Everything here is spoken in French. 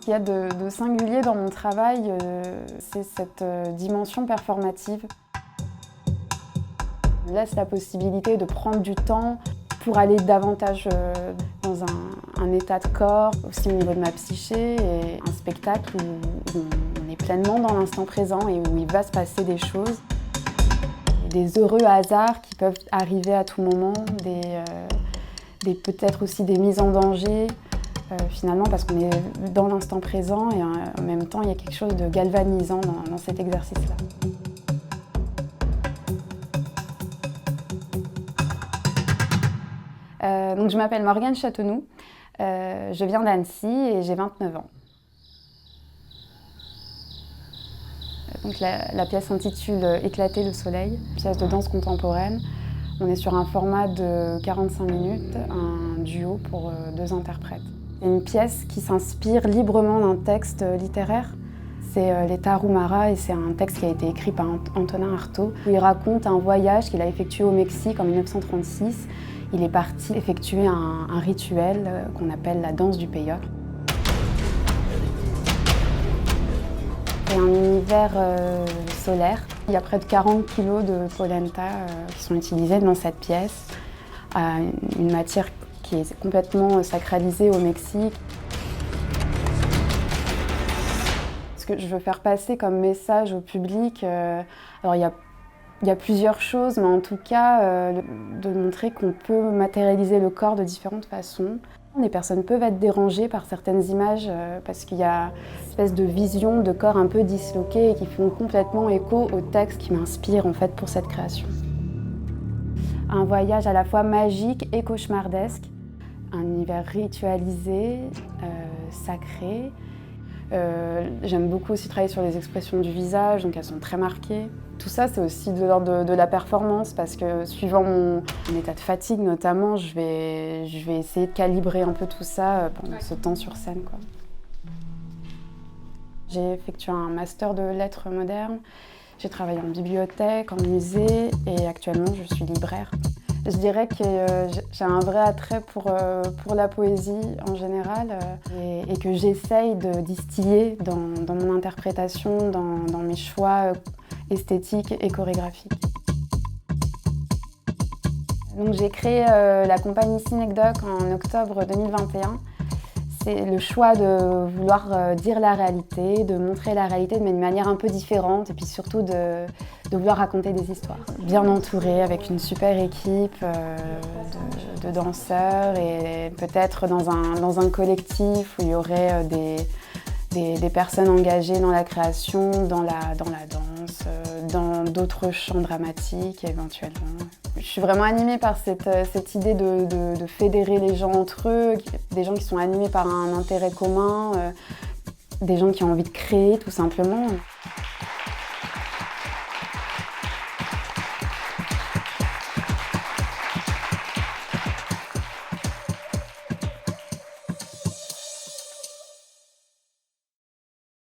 qu'il y a de singulier dans mon travail, c'est cette dimension performative. On laisse la possibilité de prendre du temps pour aller davantage dans un état de corps, aussi au niveau de ma psyché, et un spectacle où on est pleinement dans l'instant présent et où il va se passer des choses. Des heureux hasards qui peuvent arriver à tout moment, peut-être aussi des mises en danger, finalement parce qu'on est dans l'instant présent et en même temps il y a quelque chose de galvanisant dans cet exercice-là. Donc je m'appelle Morgane Châtenoux, je viens d'Annecy et j'ai 29 ans. Donc la pièce s'intitule « Éclater le soleil », pièce de danse contemporaine. On est sur un format de 45 minutes, un duo pour 2 interprètes. C'est une pièce qui s'inspire librement d'un texte littéraire. C'est Les Tarahumara et c'est un texte qui a été écrit par Antonin Artaud, où il raconte un voyage qu'il a effectué au Mexique en 1936. Il est parti effectuer un rituel qu'on appelle la danse du peyote. C'est un univers solaire. Il y a près de 40 kg de polenta qui sont utilisés dans cette pièce. Une matière qui est complètement sacralisée au Mexique. Ce que je veux faire passer comme message au public, alors il y a plusieurs choses, mais en tout cas, de montrer qu'on peut matérialiser le corps de différentes façons. Les personnes peuvent être dérangées par certaines images parce qu'il y a une espèce de vision de corps un peu disloqué et qui font complètement écho au texte qui m'inspire en fait pour cette création. Un voyage à la fois magique et cauchemardesque, un univers ritualisé, sacré. J'aime beaucoup aussi travailler sur les expressions du visage, donc elles sont très marquées. Tout ça, c'est aussi de l'ordre de la performance, parce que suivant mon état de fatigue notamment, je vais essayer de calibrer un peu tout ça pendant ce temps sur scène, quoi. J'ai effectué un master de lettres modernes, j'ai travaillé en bibliothèque, en musée, et actuellement je suis libraire. Je dirais que j'ai un vrai attrait pour la poésie en général et que j'essaye de distiller dans mon interprétation, dans mes choix esthétiques et chorégraphiques. Donc, j'ai créé la compagnie Synecdoche en octobre 2021. C'est le choix de vouloir dire la réalité, de montrer la réalité de manière un peu différente et puis surtout de vouloir raconter des histoires. Bien entourée, avec une super équipe de danseurs et peut-être dans un collectif où il y aurait des personnes engagées dans la création, dans la danse, dans d'autres champs dramatiques éventuellement. Je suis vraiment animée par cette idée de fédérer les gens entre eux, des gens qui sont animés par un intérêt commun, des gens qui ont envie de créer tout simplement.